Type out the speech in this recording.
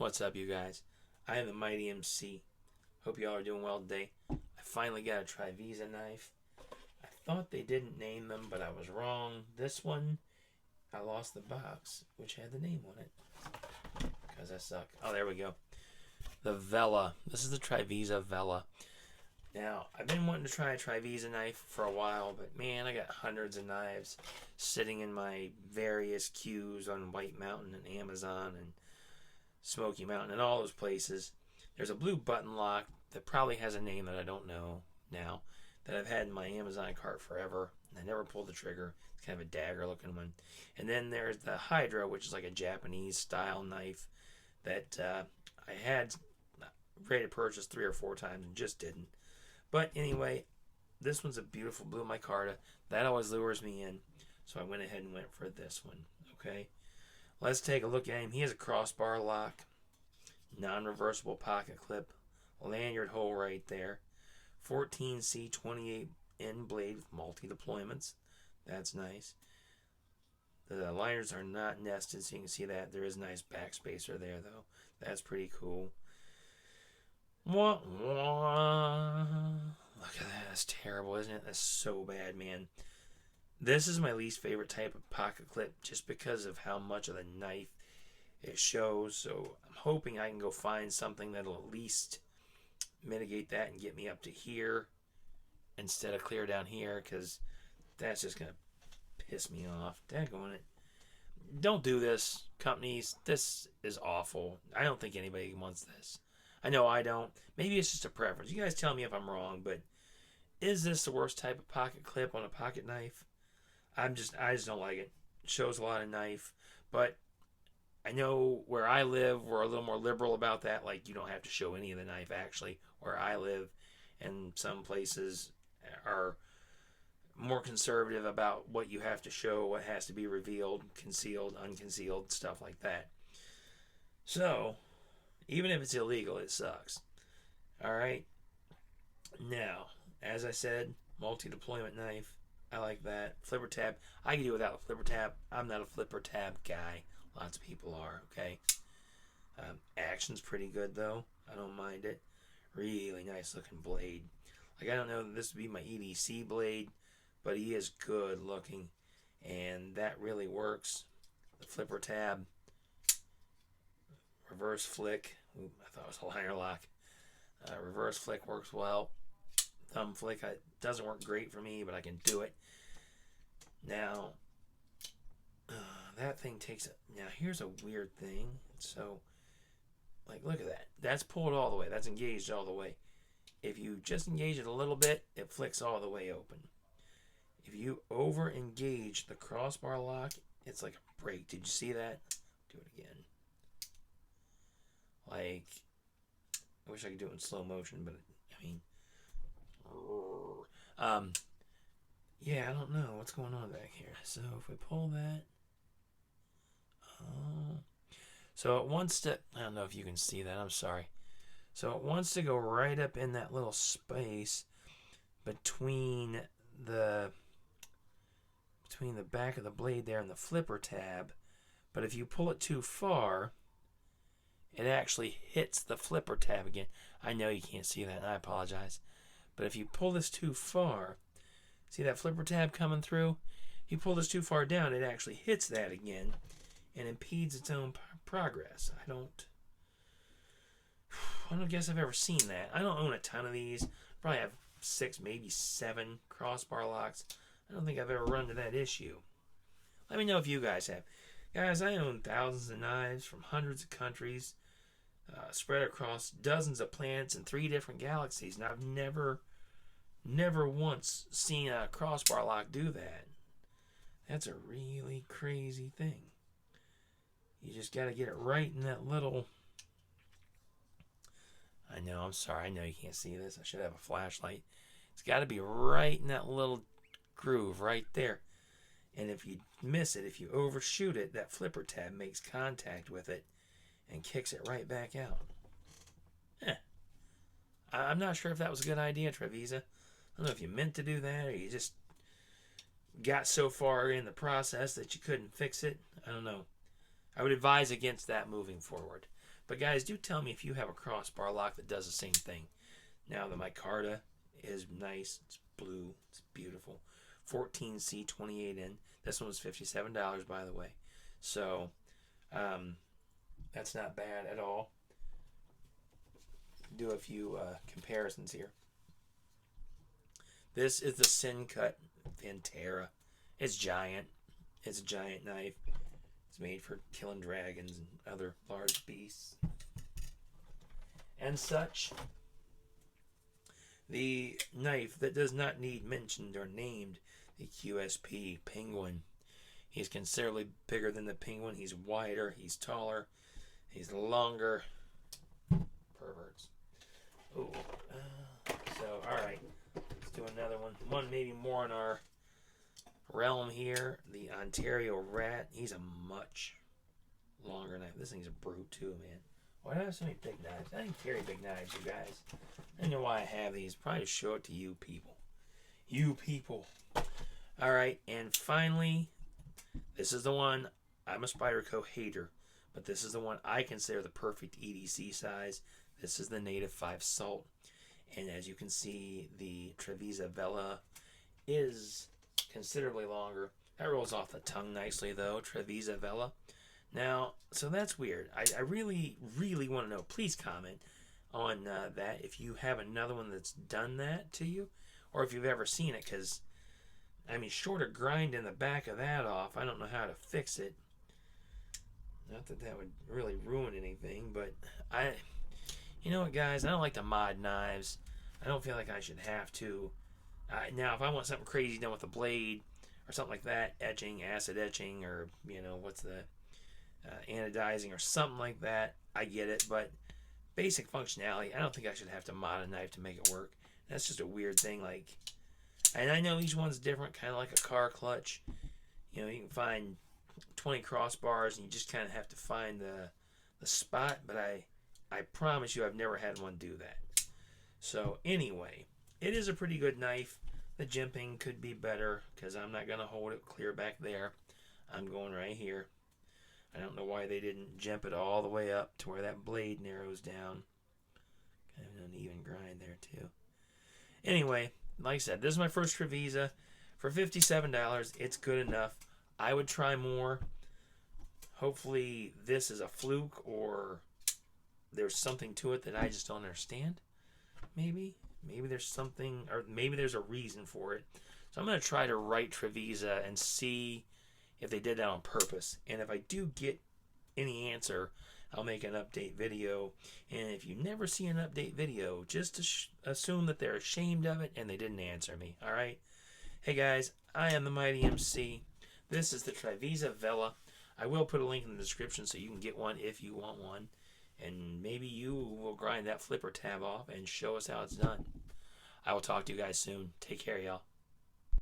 What's up, you guys? I am the Mighty MC. Hope y'all are doing well today. I finally got a Trivisa knife. I thought they didn't name them, but I was wrong. This one, I lost the box, which had the name on it. Because I suck. Oh, there we go. The Vela. This is the Trivisa Vela. Now, I've been wanting to try a Trivisa knife for a while, but man, I got hundreds of knives sitting in my various queues on White Mountain and Amazon and Smoky Mountain and all those places. There's a blue button lock that probably has a name that I don't know now that I've had in my Amazon cart forever. I never pulled the trigger. It's kind of a dagger looking one. And then there's the Hydra, which is like a Japanese style knife that I had ready to purchase 3 or 4 times and just didn't. But anyway, this one's a beautiful blue micarta. That always lures me in. So I went ahead and went for this one. Okay. Let's take a look at him. He has a crossbar lock, non-reversible pocket clip, lanyard hole right there, 14C 28N blade with multi-deployments. That's nice. The liners are not nested, so you can see that. There is a nice backspacer there, though. That's pretty cool. Wah, wah. Look at that. That's terrible, isn't it? That's so bad, man. This is my least favorite type of pocket clip just because of how much of the knife it shows. So I'm hoping I can go find something that'll at least mitigate that and get me up to here instead of clear down here, because that's just going to piss me off. Daggone it. Don't do this, companies. This is awful. I don't think anybody wants this. I know I don't. Maybe it's just a preference. You guys tell me if I'm wrong, but is this the worst type of pocket clip on a pocket knife? I just don't like it. It shows a lot of knife, but I know where I live, we're a little more liberal about that. Like, you don't have to show any of the knife, actually, where I live. And some places are more conservative about what you have to show, what has to be revealed, concealed, unconcealed, stuff like that. So, even if it's illegal, it sucks. All right. Now, as I said, multi-deployment knife. I like that. Flipper tab. I can do without a flipper tab. I'm not a flipper tab guy. Lots of people are, okay? Action's pretty good, though. I don't mind it. Really nice looking blade. Like, I don't know that this would be my EDC blade, but he is good looking. And that really works. The flipper tab. Reverse flick. Ooh, I thought it was a liner lock. Reverse flick works well. Thumb flick doesn't work great for me, but I can do it. Now, that thing takes it. Now, here's a weird thing. So, like, look at that. That's pulled all the way. That's engaged all the way. If you just engage it a little bit, it flicks all the way open. If you over engage the crossbar lock, it's like a break. Did you see that? Do it again. Like, I wish I could do it in slow motion, but I mean, yeah, I don't know what's going on back here. So if we pull that, so it wants to, I don't know if you can see that, I'm sorry. So it wants to go right up in that little space between the back of the blade there and the flipper tab. But if you pull it too far, it actually hits the flipper tab again. I know you can't see that, and I apologize. But if you pull this too far, see that flipper tab coming through? If you pull this too far down, it actually hits that again and impedes its own progress. I don't guess I've ever seen that. I don't own a ton of these. Probably have 6, maybe 7 crossbar locks. I don't think I've ever run into that issue. Let me know if you guys have. Guys, I own thousands of knives from hundreds of countries, spread across dozens of planets in 3 different galaxies, and I've never once seen a crossbar lock do that. That's a really crazy thing. You just got to get it right in that little... I know, I'm sorry. I know you can't see this. I should have a flashlight. It's got to be right in that little groove right there. And if you miss it, if you overshoot it, that flipper tab makes contact with it and kicks it right back out. I'm not sure if that was a good idea, Trivisa. I don't know if you meant to do that or you just got so far in the process that you couldn't fix it. I don't know. I would advise against that moving forward. But guys, do tell me if you have a crossbar lock that does the same thing. Now the Micarta is nice. It's blue. It's beautiful. 14C 28N. This one was $57, by the way. So that's not bad at all. Do a few comparisons here. This is the Sin Cut Pantera. It's giant. It's a giant knife. It's made for killing dragons and other large beasts and such. The knife that does not need mentioned or named, the QSP Penguin. He's considerably bigger than the Penguin. He's wider. He's taller. He's longer. Perverts. Ooh. So, alright. Let's do another one. One maybe more in our realm here. The Ontario Rat. He's a much longer knife. This thing's a brute too, man. Why do I have so many big knives? I didn't carry big knives, you guys. I don't know why I have these. Probably show it to you people. You people. Alright, and finally, this is the one. I'm a Spyderco hater, but this is the one I consider the perfect EDC size. This is the Native 5 Salt. And as you can see, the Trivisa Vela is considerably longer. That rolls off the tongue nicely, though. Trivisa Vela. Now, so that's weird. I really, really want to know. Please comment on that if you have another one that's done that to you, or if you've ever seen it, because, I mean, short of grinding the back of that off, I don't know how to fix it. Not that that would really ruin anything, but you know what, guys? I don't like to mod knives. I don't feel like I should have to. Now, if I want something crazy done with a blade or something like that, etching, acid etching, or, you know, what's the anodizing or something like that, I get it. But basic functionality, I don't think I should have to mod a knife to make it work. That's just a weird thing. Like, and I know each one's different, kind of like a car clutch. You know, you can find 20 crossbars and you just kind of have to find the spot. But I promise you, I've never had one do that. So anyway, it is a pretty good knife. The jimping could be better because I'm not going to hold it clear back there. I'm going right here. I don't know why they didn't jump it all the way up to where that blade narrows down. Kind of an uneven grind there too. Anyway, like I said, this is my first Trivisa. For $57, it's good enough. I would try more. Hopefully this is a fluke or there's something to it that I just don't understand. Maybe there's something, or maybe there's a reason for it. So I'm going to try to write Trivisa and see if they did that on purpose. And if I do get any answer, I'll make an update video. And if you never see an update video, just assume that they're ashamed of it and they didn't answer me. All right? Hey guys, I am the Mighty MC. This is the Trivisa Vela. I will put a link in the description so you can get one if you want one. And maybe you will grind that flipper tab off and show us how it's done. I will talk to you guys soon. Take care, y'all.